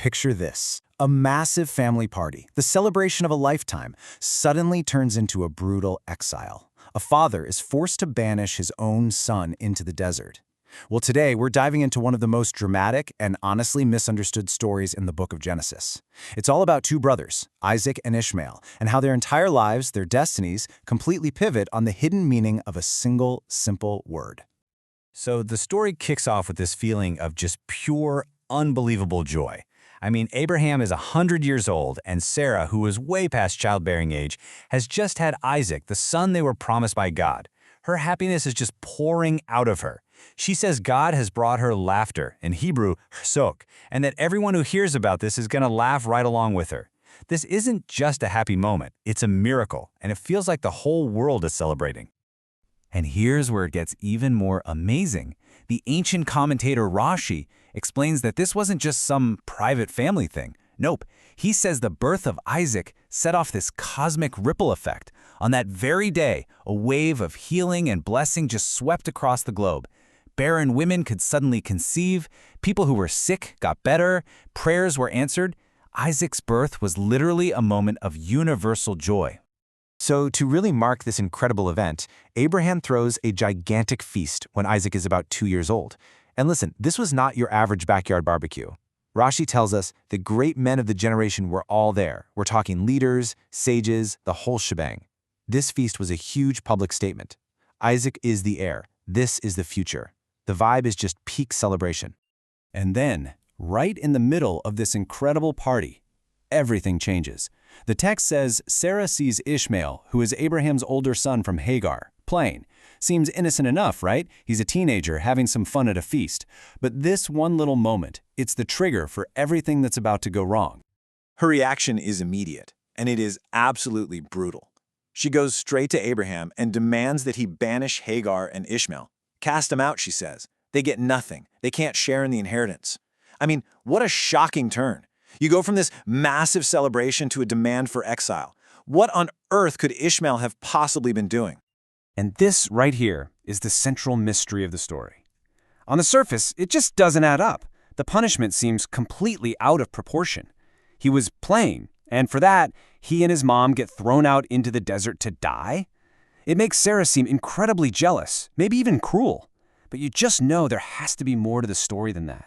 picture this. A massive family party, the celebration of a lifetime, suddenly turns into a brutal exile. A father is forced to banish his own son into the desert. Well, today we're diving into one of the most dramatic and honestly misunderstood stories in the book of Genesis. It's all about two brothers, Isaac and Ishmael, and how their entire lives, their destinies, completely pivot on the hidden meaning of a single, simple word. So the story kicks off with this feeling of just pure, unbelievable joy. I mean, Abraham is 100 years old, and Sarah, who is way past childbearing age, has just had Isaac, the son they were promised by God. Her happiness is just pouring out of her. She says God has brought her laughter, in Hebrew, chsok, and that everyone who hears about this is going to laugh right along with her. This isn't just a happy moment, it's a miracle, and it feels like the whole world is celebrating. And here's where it gets even more amazing. The ancient commentator Rashi explains that this wasn't just some private family thing. Nope, he says the birth of Isaac set off this cosmic ripple effect. On that very day, a wave of healing and blessing just swept across the globe. Barren women could suddenly conceive, people who were sick got better, prayers were answered. Isaac's birth was literally a moment of universal joy. So, to really mark this incredible event, Abraham throws a gigantic feast when Isaac is about 2 years old. And listen, this was not your average backyard barbecue. Rashi tells us the great men of the generation were all there. We're talking leaders, sages, the whole shebang. This feast was a huge public statement. Isaac is the heir. This is the future. The vibe is just peak celebration. And then, right in the middle of this incredible party, everything changes. The text says Sarah sees Ishmael, who is Abraham's older son from Hagar, playing. Seems innocent enough, right? He's a teenager having some fun at a feast. But this one little moment, it's the trigger for everything that's about to go wrong. Her reaction is immediate, and it is absolutely brutal. She goes straight to Abraham and demands that he banish Hagar and Ishmael. Cast them out, she says. They get nothing. They can't share in the inheritance. I mean, what a shocking turn. You go from this massive celebration to a demand for exile. What on earth could Ishmael have possibly been doing? And this right here is the central mystery of the story. On the surface, it just doesn't add up. The punishment seems completely out of proportion. He was playing, and for that, he and his mom get thrown out into the desert to die? It makes Sarah seem incredibly jealous, maybe even cruel. But you just know there has to be more to the story than that.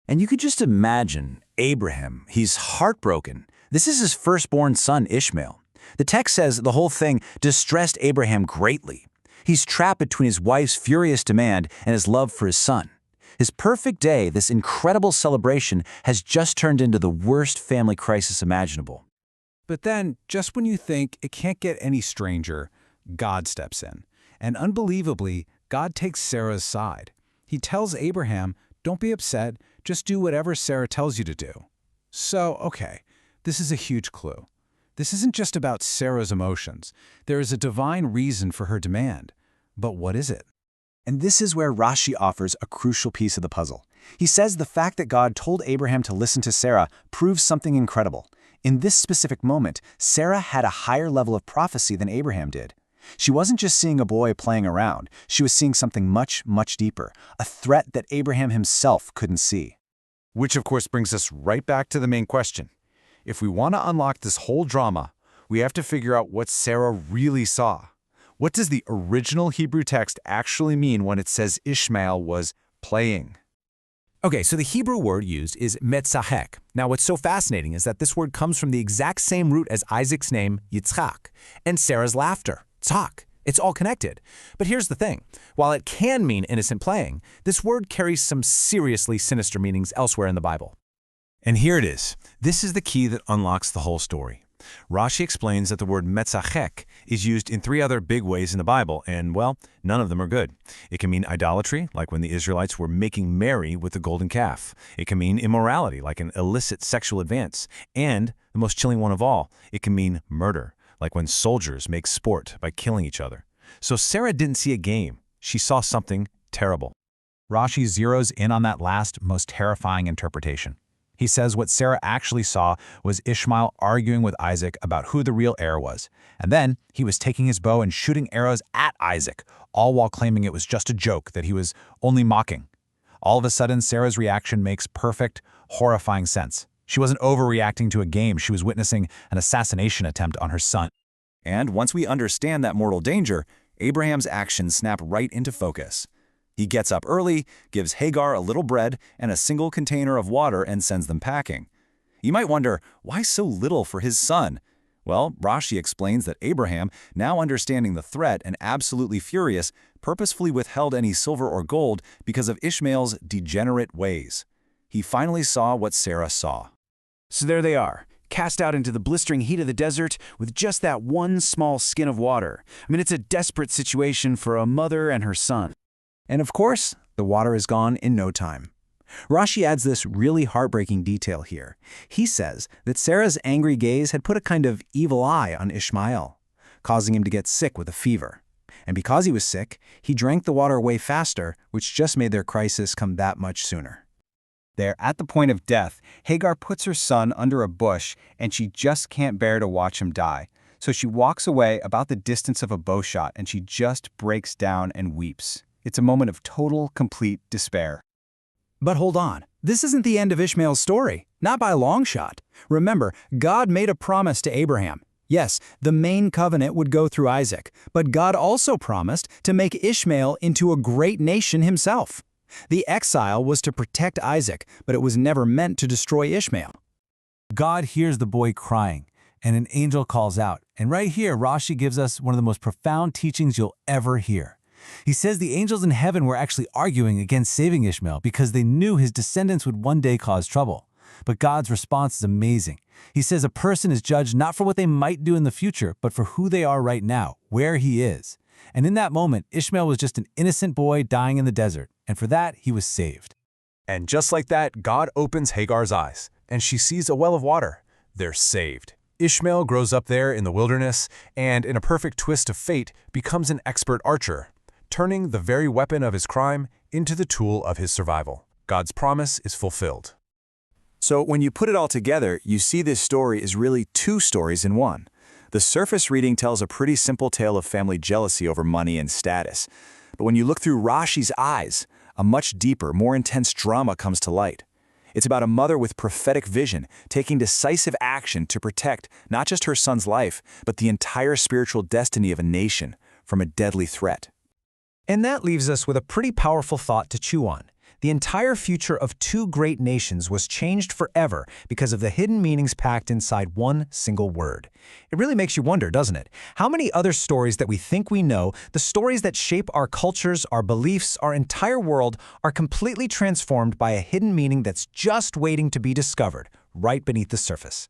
And you could just imagine Abraham. He's heartbroken. This is his firstborn son, Ishmael. The text says the whole thing distressed Abraham greatly. He's trapped between his wife's furious demand and his love for his son. His perfect day, this incredible celebration, has just turned into the worst family crisis imaginable. But then, just when you think it can't get any stranger, God steps in. And unbelievably, God takes Sarah's side. He tells Abraham, don't be upset, just do whatever Sarah tells you to do. So, okay, this is a huge clue. This isn't just about Sarah's emotions. There is a divine reason for her demand. But what is it? And this is where Rashi offers a crucial piece of the puzzle. He says the fact that God told Abraham to listen to Sarah proves something incredible. In this specific moment, Sarah had a higher level of prophecy than Abraham did. She wasn't just seeing a boy playing around. She was seeing something much, much deeper, a threat that Abraham himself couldn't see. Which of course brings us right back to the main question. If we want to unlock this whole drama, we have to figure out what Sarah really saw. What does the original Hebrew text actually mean when it says Ishmael was playing? Okay, so the Hebrew word used is metzachek. Now, what's so fascinating is that this word comes from the exact same root as Isaac's name, Yitzchak, and Sarah's laughter, tzak. It's all connected. But here's the thing. While it can mean innocent playing, this word carries some seriously sinister meanings elsewhere in the Bible. And here it is. This is the key that unlocks the whole story. Rashi explains that the word metzachek is used in 3 other big ways in the Bible, and, well, none of them are good. It can mean idolatry, like when the Israelites were making merry with the golden calf. It can mean immorality, like an illicit sexual advance. And, the most chilling one of all, it can mean murder, like when soldiers make sport by killing each other. So Sarah didn't see a game. She saw something terrible. Rashi zeroes in on that last, most terrifying interpretation. He says what Sarah actually saw was Ishmael arguing with Isaac about who the real heir was. And then he was taking his bow and shooting arrows at Isaac, all while claiming it was just a joke, that he was only mocking. All of a sudden, Sarah's reaction makes perfect, horrifying sense. She wasn't overreacting to a game, she was witnessing an assassination attempt on her son. And once we understand that mortal danger, Abraham's actions snap right into focus. He gets up early, gives Hagar a little bread and a single container of water and sends them packing. You might wonder, why so little for his son? Well, Rashi explains that Abraham, now understanding the threat and absolutely furious, purposefully withheld any silver or gold because of Ishmael's degenerate ways. He finally saw what Sarah saw. So there they are, cast out into the blistering heat of the desert with just that one small skin of water. I mean, it's a desperate situation for a mother and her son. And of course, the water is gone in no time. Rashi adds this really heartbreaking detail here. He says that Sarah's angry gaze had put a kind of evil eye on Ishmael, causing him to get sick with a fever. And because he was sick, he drank the water way faster, which just made their crisis come that much sooner. There, at the point of death, Hagar puts her son under a bush, and she just can't bear to watch him die. So she walks away about the distance of a bow shot, and she just breaks down and weeps. It's a moment of total, complete despair. But hold on, this isn't the end of Ishmael's story, not by a long shot. Remember, God made a promise to Abraham. Yes, the main covenant would go through Isaac, but God also promised to make Ishmael into a great nation himself. The exile was to protect Isaac, but it was never meant to destroy Ishmael. God hears the boy crying, and an angel calls out. And right here, Rashi gives us one of the most profound teachings you'll ever hear. He says the angels in heaven were actually arguing against saving Ishmael because they knew his descendants would one day cause trouble. But God's response is amazing. He says a person is judged not for what they might do in the future, but for who they are right now, where he is. And in that moment, Ishmael was just an innocent boy dying in the desert, and for that, he was saved. And just like that, God opens Hagar's eyes, and she sees a well of water. They're saved. Ishmael grows up there in the wilderness, and in a perfect twist of fate, becomes an expert archer, turning the very weapon of his crime into the tool of his survival. God's promise is fulfilled. So when you put it all together, you see this story is really two stories in one. The surface reading tells a pretty simple tale of family jealousy over money and status. But when you look through Rashi's eyes, a much deeper, more intense drama comes to light. It's about a mother with prophetic vision, taking decisive action to protect not just her son's life, but the entire spiritual destiny of a nation from a deadly threat. And that leaves us with a pretty powerful thought to chew on. The entire future of two great nations was changed forever because of the hidden meanings packed inside one single word. It really makes you wonder, doesn't it? How many other stories that we think we know, the stories that shape our cultures, our beliefs, our entire world, are completely transformed by a hidden meaning that's just waiting to be discovered, right beneath the surface.